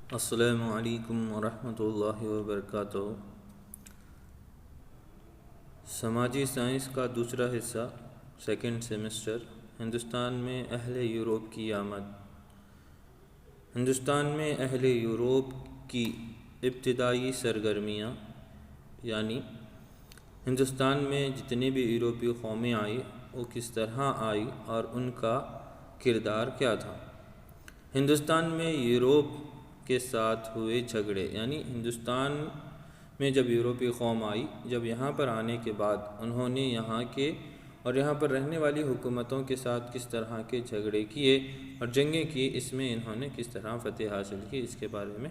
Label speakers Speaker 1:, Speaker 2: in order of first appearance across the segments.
Speaker 1: السلام علیکم ورحمۃ اللہ وبرکاتہ۔ سماجی سائنس کا دوسرا حصہ، سیکنڈ سیمسٹر، ہندوستان میں اہل یورپ کی آمد۔ ہندوستان میں اہل یورپ کی ابتدائی سرگرمیاں، یعنی ہندوستان میں جتنی بھی یورپی قومیں آئی وہ کس طرح آئی اور ان کا کردار کیا تھا۔ ہندوستان میں یورپ کے ساتھ ہوئے جھگڑے، یعنی ہندوستان میں جب یورپی قوم آئی، جب یہاں پر آنے کے بعد انہوں نے یہاں کے اور یہاں پر رہنے والی حکومتوں کے ساتھ کس طرح کے جھگڑے کیے اور جنگیں کی، اس میں انہوں نے کس طرح فتح حاصل کی، اس کے بارے میں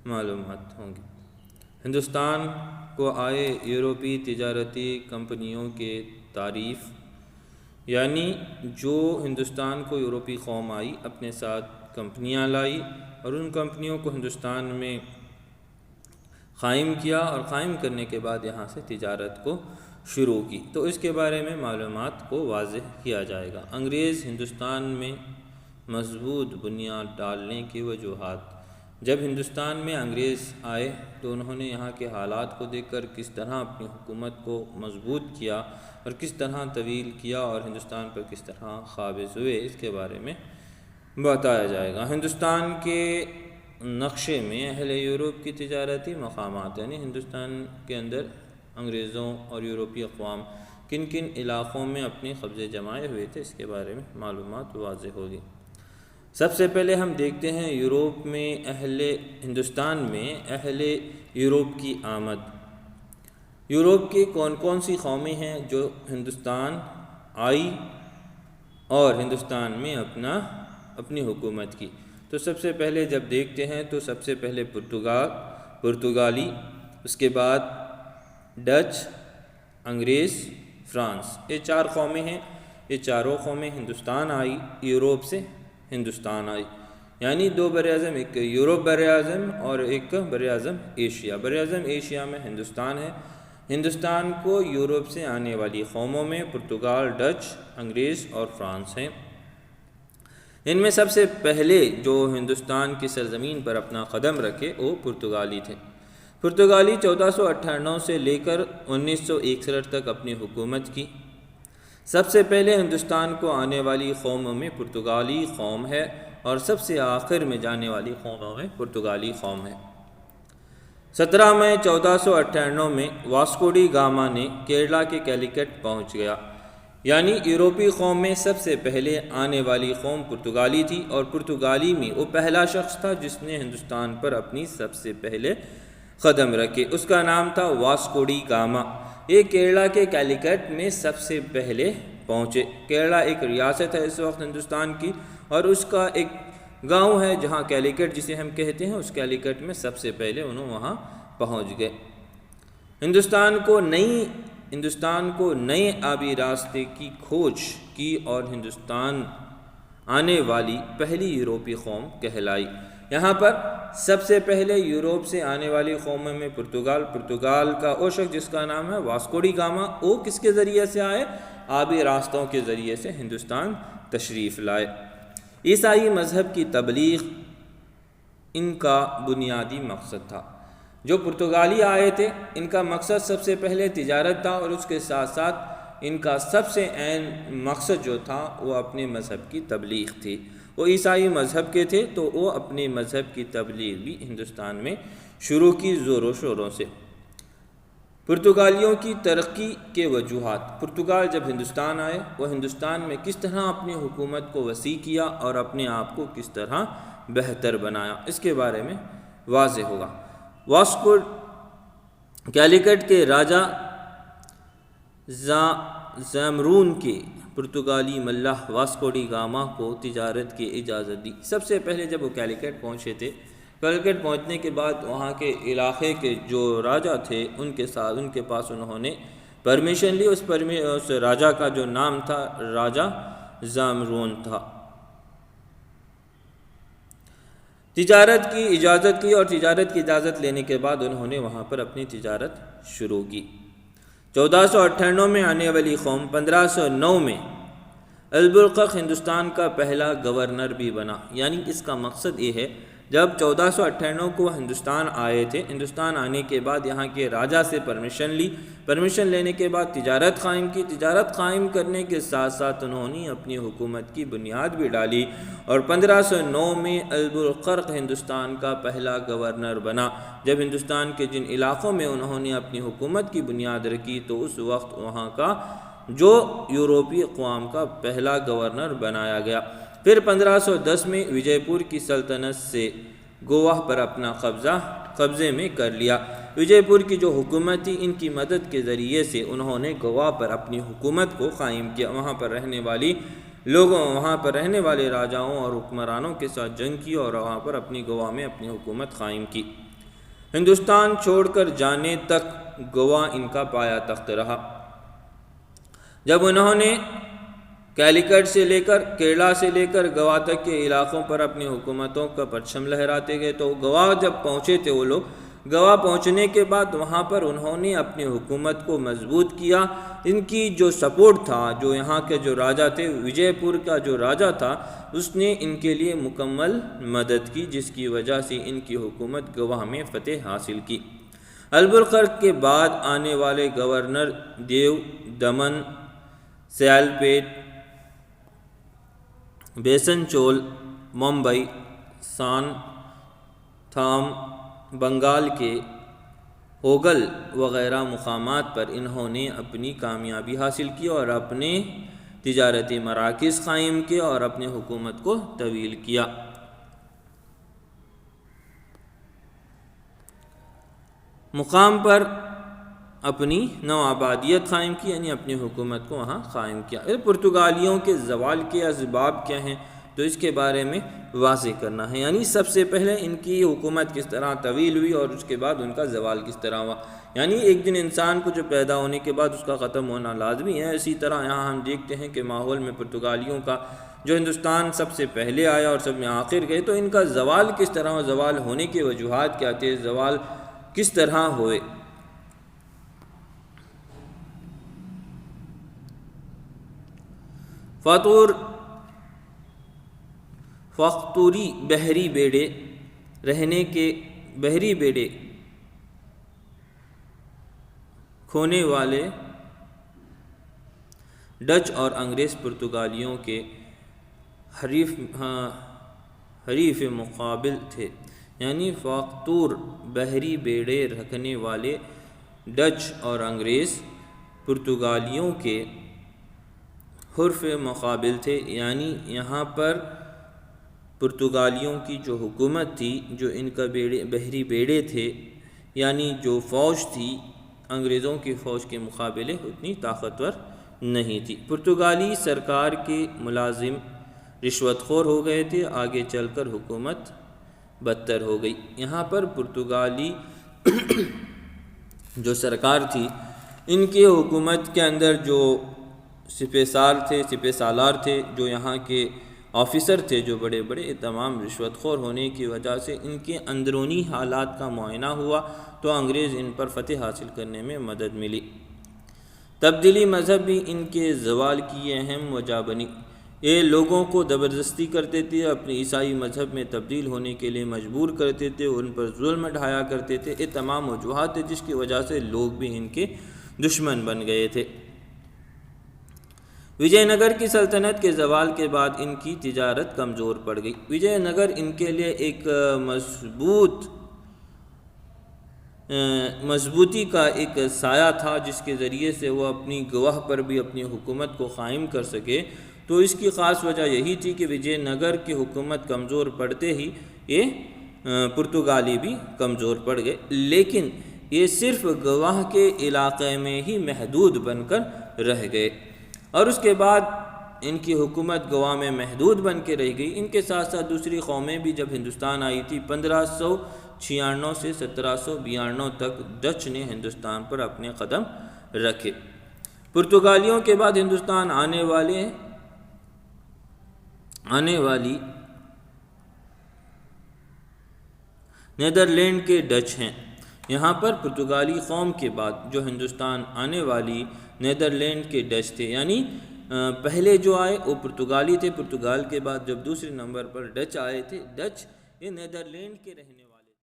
Speaker 1: معلومات ہوں گی۔ ہندوستان کو آئے یورپی تجارتی کمپنیوں کے تعریف، یعنی جو ہندوستان کو یورپی قوم آئی اپنے ساتھ کمپنیاں لائی اور ان کمپنیوں کو ہندوستان میں قائم کیا اور قائم کرنے کے بعد یہاں سے تجارت کو شروع کی، تو اس کے بارے میں معلومات کو واضح کیا جائے گا۔ انگریز ہندوستان میں مضبوط بنیاد ڈالنے کی وجوہات۔ جب ہندوستان میں انگریز آئے تو انہوں نے یہاں کے حالات کو دیکھ کر کس طرح اپنی حکومت کو مضبوط کیا اور کس طرح طویل کیا اور ہندوستان پر کس طرح قابض ہوئے، اس کے بارے میں بتایا جائے گا۔ ہندوستان کے نقشے میں اہل یورپ کی تجارتی مقامات، یعنی ہندوستان کے اندر انگریزوں اور یورپی اقوام کن کن علاقوں میں اپنے قبضے جمائے ہوئے تھے، اس کے بارے میں معلومات واضح ہوگی۔ سب سے پہلے ہم دیکھتے ہیں یورپ میں ہندوستان میں اہل یورپ کی آمد۔ یورپ کی کون کون سی قومیں ہیں جو ہندوستان آئی اور ہندوستان میں اپنی حکومت کی؟ تو سب سے پہلے جب دیکھتے ہیں تو سب سے پہلے پرتگالی، اس کے بعد ڈچ، انگریز، فرانس، یہ چار قومیں ہیں۔ یہ چاروں قومیں ہندوستان آئی، یورپ سے ہندوستان آئی، یعنی دو براعظم، ایک یورپ براعظم اور ایک براعظم ایشیا۔ براعظم ایشیا میں ہندوستان ہے۔ ہندوستان کو یورپ سے آنے والی قوموں میں پرتگال، ڈچ، انگریز اور فرانس ہیں۔ ان میں سب سے پہلے جو ہندوستان کی سرزمین پر اپنا قدم رکھے وہ پرتگالی تھے۔ پرتگالی 1498 سے لے کر 1961 تک اپنی حکومت کی۔ سب سے پہلے ہندوستان کو آنے والی قوموں میں پرتگالی قوم ہے اور سب سے آخر میں جانے والی قوموں میں پرتگالی قوم ہے۔ 17 مئی 1498 میں واسکو ڈی گاما نے کیرلا کے کیلیکٹ پہنچ گیا، یعنی یورپی قوم میں سب سے پہلے آنے والی قوم پرتگالی تھی، اور پرتگالی میں وہ پہلا شخص تھا جس نے ہندوستان پر اپنی سب سے پہلے قدم رکھے۔ اس کا نام تھا واسکو ڈی گاما۔ یہ کیرلا کے کیلیکٹ میں سب سے پہلے پہنچے۔ کیرلا ایک ریاست ہے اس وقت ہندوستان کی، اور اس کا ایک گاؤں ہے جہاں کیلیکٹ جسے ہم کہتے ہیں، اس کیلیکٹ میں سب سے پہلے انہوں وہاں پہنچ گئے۔ ہندوستان کو نئے آبی راستے کی کھوج کی اور ہندوستان آنے والی پہلی یورپی قوم کہلائی۔ یہاں پر سب سے پہلے یورپ سے آنے والی قوموں میں پرتگال کا وہ شخص جس کا نام ہے واسکو ڈی گاما، وہ کس کے ذریعے سے آئے؟ آبی راستوں کے ذریعے سے ہندوستان تشریف لائے۔ عیسائی مذہب کی تبلیغ ان کا بنیادی مقصد تھا۔ جو پرتگالی آئے تھے ان کا مقصد سب سے پہلے تجارت تھا، اور اس کے ساتھ ساتھ ان کا سب سے عین مقصد جو تھا وہ اپنے مذہب کی تبلیغ تھی۔ وہ عیسائی مذہب کے تھے تو وہ اپنے مذہب کی تبلیغ بھی ہندوستان میں شروع کی زور و شوروں سے۔ پرتگالیوں کی ترقی کے وجوہات۔ پرتگال جب ہندوستان آئے وہ ہندوستان میں کس طرح اپنی حکومت کو وسیع کیا اور اپنے آپ کو کس طرح بہتر بنایا، اس کے بارے میں واضح ہوگا۔ واسکو کیلیکٹ کے راجا زامرون کے پرتگالی ملاح واسکو ڈی گاما کو تجارت کی اجازت دی۔ سب سے پہلے جب وہ کیلیکٹ پہنچے تھے، کیلیکٹ پہنچنے کے بعد وہاں کے علاقے کے جو راجا تھے ان کے پاس انہوں نے پرمیشن لی۔ اس راجا کا جو نام تھا راجا زامرون تھا۔ تجارت کی اجازت کی، اور تجارت کی اجازت لینے کے بعد انہوں نے وہاں پر اپنی تجارت شروع کی۔ 1498 میں آنے والی قوم 1509 میں البرقق ہندوستان کا پہلا گورنر بھی بنا، یعنی اس کا مقصد یہ ہے جب 1498 کو ہندوستان آئے تھے، ہندوستان آنے کے بعد یہاں کے راجا سے پرمیشن لینے کے بعد تجارت قائم کی۔ تجارت قائم کرنے کے ساتھ ساتھ انہوں نے اپنی حکومت کی بنیاد بھی ڈالی، اور 1509 میں البرقرق ہندوستان کا پہلا گورنر بنا۔ جب ہندوستان کے جن علاقوں میں انہوں نے اپنی حکومت کی بنیاد رکھی تو اس وقت وہاں کا جو یورپی اقوام کا پہلا گورنر بنایا گیا۔ پھر 1510 میں وجے پور کی سلطنت سے گوا پر اپنا قبضے میں کر لیا۔ وجے پور کی جو حکومت تھی، ان کی مدد کے ذریعے سے انہوں نے گوا پر اپنی حکومت کو قائم کیا۔ وہاں پر رہنے والے راجاؤں اور حکمرانوں کے ساتھ جنگ کی اور وہاں پر گوا میں اپنی حکومت قائم کی۔ ہندوستان چھوڑ کر جانے تک گوا ان کا پایا تخت رہا۔ جب انہوں نے کیلیکٹ سے لے کر کیرلا سے لے کر گوا تک کے علاقوں پر اپنی حکومتوں کا پرچم لہراتے گئے تو گوا جب پہنچے تھے وہ لوگ، گوا پہنچنے کے بعد وہاں پر انہوں نے اپنی حکومت کو مضبوط کیا۔ ان کی جو سپورٹ تھا، جو یہاں کے جو راجا تھے، وجے پور کا جو راجا تھا، اس نے ان کے لیے مکمل مدد کی، جس کی وجہ سے ان کی حکومت گوا میں فتح حاصل کی۔ البرقرق کے بعد آنے والے گورنر دیو دمن، سیالپیٹ، بیسن چول، ممبئی، سان تھام، بنگال کے ہوگل وغیرہ مقامات پر انہوں نے اپنی کامیابی حاصل کی اور اپنے تجارتی مراکز قائم کیے اور اپنی حکومت کو طویل کیا۔ مقام پر اپنی نوآبادیت قائم کی، یعنی اپنی حکومت کو وہاں قائم کیا۔ پرتگالیوں کے زوال کے اسباب کیا ہیں تو اس کے بارے میں واضح کرنا ہے، یعنی سب سے پہلے ان کی حکومت کس طرح طویل ہوئی اور اس کے بعد ان کا زوال کس طرح ہوا۔ یعنی ایک دن انسان کو جو پیدا ہونے کے بعد اس کا ختم ہونا لازمی ہے، اسی طرح یہاں ہم دیکھتے ہیں کہ ماحول میں پرتگالیوں کا جو ہندوستان سب سے پہلے آیا اور سب میں آخر گئے، تو ان کا زوال کس طرح، زوال ہونے کے وجوہات کیا تھے، زوال کس طرح ہوئے۔ فقطوری بحری بیڑے کھونے والے ڈچ اور انگریز پرتگالیوں کے حریف مقابل تھے، یعنی فقطور بحری بیڑے رکھنے والے ڈچ اور انگریز پرتگالیوں کے حریف مقابل تھے، یعنی یہاں پر پرتگالیوں کی جو حکومت تھی، جو ان کا بحری بیڑے تھے، یعنی جو فوج تھی انگریزوں کی فوج کے مقابلے اتنی طاقتور نہیں تھی۔ پرتگالی سرکار کے ملازم رشوت خور ہو گئے تھے، آگے چل کر حکومت بدتر ہو گئی۔ یہاں پر پرتگالی جو سرکار تھی، ان کی حکومت کے اندر جو سپہ سالار تھے، جو یہاں کے آفیسر تھے، جو بڑے بڑے، تمام رشوت خور ہونے کی وجہ سے ان کے اندرونی حالات کا معائنہ ہوا تو انگریز ان پر فتح حاصل کرنے میں مدد ملی۔ تبدیلی مذہب بھی ان کے زوال کی اہم وجہ بنی۔ یہ لوگوں کو زبردستی کرتے تھے، اپنے عیسائی مذہب میں تبدیل ہونے کے لیے مجبور کرتے تھے، ان پر ظلم ڈھایا کرتے تھے۔ یہ تمام وجوہات تھے جس کی وجہ سے لوگ بھی ان کے دشمن بن گئے تھے۔ وجے نگر کی سلطنت کے زوال کے بعد ان کی تجارت کمزور پڑ گئی۔ وجے نگر ان کے لیے ایک مضبوطی کا ایک سایہ تھا، جس کے ذریعے سے وہ اپنی گواہ پر بھی اپنی حکومت کو قائم کر سکے۔ تو اس کی خاص وجہ یہی تھی کہ وجے نگر کی حکومت کمزور پڑتے ہی یہ پرتگالی بھی کمزور پڑ گئے، لیکن یہ صرف گواہ کے علاقے میں ہی محدود بن کر رہ گئے، اور اس کے بعد ان کی حکومت گوا میں محدود بن کے رہ گئی۔ ان کے ساتھ ساتھ دوسری قومیں بھی جب ہندوستان آئی تھی، 1596 سے 1792 تک ڈچ نے ہندوستان پر اپنے قدم رکھے۔ پرتگالیوں کے بعد ہندوستان آنے والی نیدرلینڈ کے ڈچ ہیں۔ یہاں پر پرتگالی قوم کے بعد جو ہندوستان آنے والی نیدرلینڈ کے ڈچ تھے، یعنی پہلے جو آئے وہ پرتگالی تھے، پرتگال کے بعد جب دوسرے نمبر پر ڈچ آئے تھے۔ ڈچ یہ نیدرلینڈ کے رہنے والے